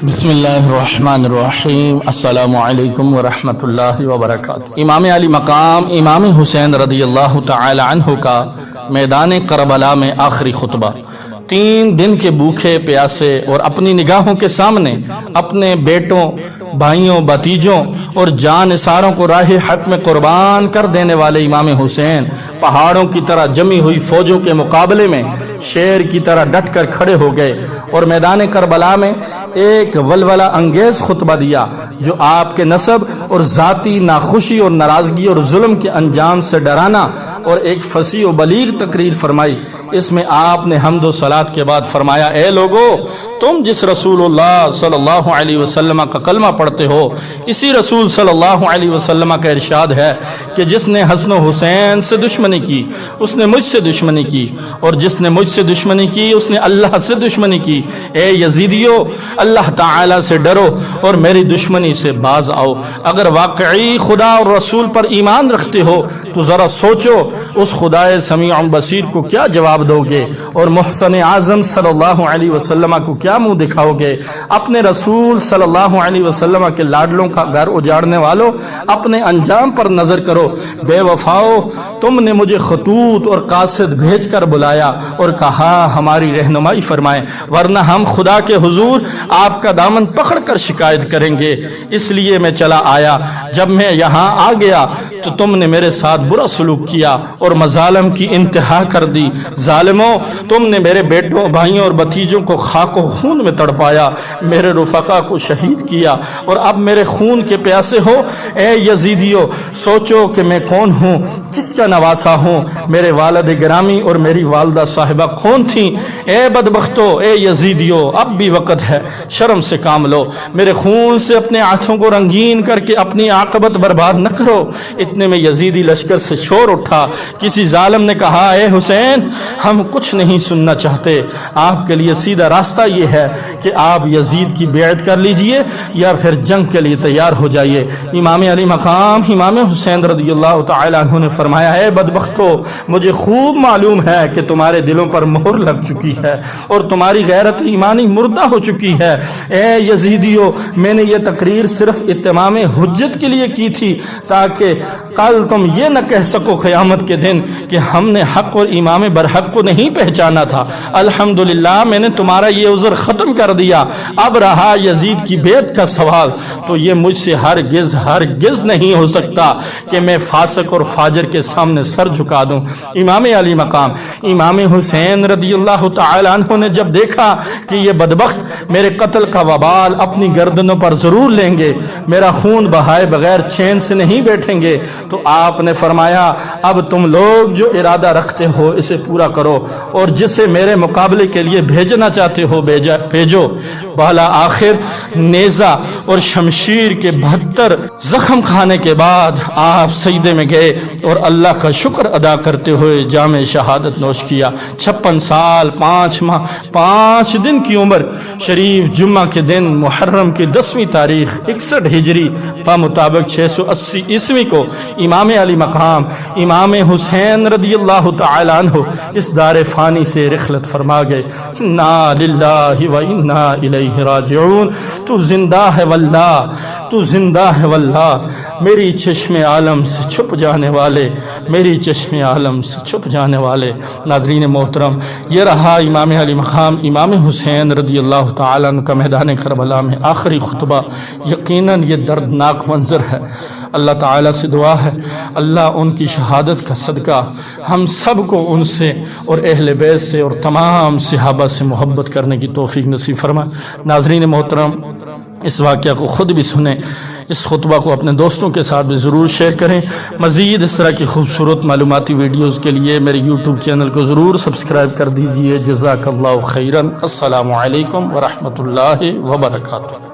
بسم اللہ الرحمن الرحیم، السلام علیکم ورحمۃ اللہ وبرکاتہ۔ امام علی مقام امام حسین رضی اللہ تعالی عنہ کا میدان کربلا میں آخری خطبہ۔ 3 دن کے بھوکے پیاسے اور اپنی نگاہوں کے سامنے اپنے بیٹوں، بھائیوں، بھتیجوں اور جان نثاروں کو راہ حق میں قربان کر دینے والے امام حسین پہاڑوں کی طرح جمی ہوئی فوجوں کے مقابلے میں شیر کی طرح ڈٹ کر کھڑے ہو گئے اور میدان کربلا میں ایک ولولہ انگیز خطبہ دیا جو آپ کے نسب اور ذاتی ناخوشی اور ناراضگی اور ظلم کے انجام سے ڈرانا اور ایک فصیح و بلیغ تقریر فرمائی۔ اس میں آپ نے حمد و صلات کے بعد فرمایا، اے لوگو، تم جس رسول اللہ صلی اللہ علیہ وسلم کا کلمہ پڑھتے ہو، اسی رسول صلی اللہ علیہ وسلم کا ارشاد ہے کہ جس نے حسن و حسین سے دشمنی کی اس نے مجھ سے دشمنی کی، اور جس نے مجھ سے دشمنی کی اس نے اللہ سے دشمنی کی۔ اے یزیدیو، اللہ تعالی سے ڈرو اور میری دشمنی سے باز آؤ۔ اگر واقعی خدا اور رسول پر ایمان رکھتے ہو تو ذرا سوچو اس خدائے سمیع بصیر کو کیا جواب دو گے، اور محسن اعظم صلی اللہ علیہ وسلم کو کیا منہ دکھاؤ گے۔ اپنے رسول صلی اللہ علیہ وسلم کے لاڈلوں کا گھر اجاڑنے والوں، اپنے انجام پر نظر کرو۔ بے وفاؤ، تم نے مجھے خطوط اور قاصد بھیج کر بلایا اور کہا ہماری رہنمائی فرمائیں، ورنہ ہم خدا کے حضور آپ کا دامن پکڑ کر شکایت کریں گے۔ اس لیے میں چلا آیا۔ جب میں یہاں آ گیا تو تم نے میرے ساتھ برا سلوک کیا اور مظالم کی انتہا کر دی۔ ظالموں، تم نے میرے بیٹوں، بھائیوں اور بھتیجوں کو خاک و خون میں تڑپایا، میرے رفقا کو شہید کیا اور اب میرے خون کے پیاسے ہو۔ اے یزیدیو، سوچو کہ میں کون ہوں، کس کا نواسا ہوں، میرے والد گرامی اور میری والدہ صاحبہ کون تھیں۔ اے بدبختو، اے یزیدیو، اب بھی وقت ہے، شرم سے کام لو، میرے خون سے اپنے ہاتھوں کو رنگین کر کے اپنی عاقبت برباد نہ کرو۔ اتنے میں یزیدی لشکر سے شور اٹھا۔ کسی ظالم نے کہا، اے حسین، ہم کچھ نہیں سننا چاہتے، آپ کے لیے سیدھا راستہ یہ ہے کہ آپ یزید کی بیعت کر لیجئے یا پھر جنگ کے لیے تیار ہو جائیے۔ امام علی مقام امام حسین رضی اللہ تعالی عنہ نے فرمایا، اے بدبختو، مجھے خوب معلوم ہے کہ تمہارے دلوں پر مہر لگ چکی ہے اور تمہاری غیرت ایمانی مردہ ہو چکی ہے۔ اے یزیدیو، میں نے یہ تقریر صرف اتمام حجت کے لیے کی تھی تاکہ کل تم یہ نہ کہہ سکو قیامت کے دن کہ ہم نے حق اور امام برحق کو نہیں پہچانا تھا۔ الحمدللہ میں نے تمہارا یہ عذر ختم کر دیا۔ اب رہا یزید کی بیعت کا سوال، تو یہ مجھ سے ہرگز نہیں ہو سکتا کہ میں فاسق اور فاجر کے سامنے سر جھکا دوں۔ امام علی مقام امام حسین رضی اللہ تعالی عنہ نے جب دیکھا کہ یہ بدبخت میرے قتل کا وبال اپنی گردنوں پر ضرور لیں گے، میرا خون بہائے بغیر چین سے نہیں بیٹھیں گے، تو آپ نے فرمایا، اب تم لوگ جو ارادہ رکھتے ہو اسے پورا کرو اور جسے میرے مقابلے کے لیے بھیجنا چاہتے ہو بھیجو۔ بالا آخر نیزہ اور شمشیر کے 72 زخم کھانے کے بعد آپ سجدے میں گئے اور اللہ کا شکر ادا کرتے ہوئے جام شہادت نوش کیا۔ 56 سال 5 ماہ 5 دن کی عمر شریف جمعہ کے دن محرم کی 10ویں تاریخ 61 ہجری بمطابق 680 عیسوی کو امام علی مقام امام حسین رضی اللہ تعالی عنہ اس دار فانی سے رحلت فرما گئے۔ انا للہ و انا الیہ راجعون۔ تو زندہ ہے واللہ، تو زندہ ہے واللہ، میری چشم عالم سے چھپ جانے والے، میری چشم عالم سے چھپ جانے والے۔ ناظرین محترم، یہ رہا امام علی مقام امام حسین رضی اللہ تعالیٰ عنہ کا میدان کربلا میں آخری خطبہ۔ یقیناً یہ دردناک منظر ہے۔ اللہ تعالیٰ سے دعا ہے اللہ ان کی شہادت کا صدقہ ہم سب کو ان سے اور اہل بیت سے اور تمام صحابہ سے محبت کرنے کی توفیق نصیب فرمائے۔ ناظرین محترم، اس واقعہ کو خود بھی سنیں، اس خطبہ کو اپنے دوستوں کے ساتھ بھی ضرور شیئر کریں۔ مزید اس طرح کی خوبصورت معلوماتی ویڈیوز کے لیے میرے یوٹیوب چینل کو ضرور سبسکرائب کر دیجئے۔ جزاک اللہ خیرا۔ السلام علیکم ورحمۃ اللہ وبرکاتہ۔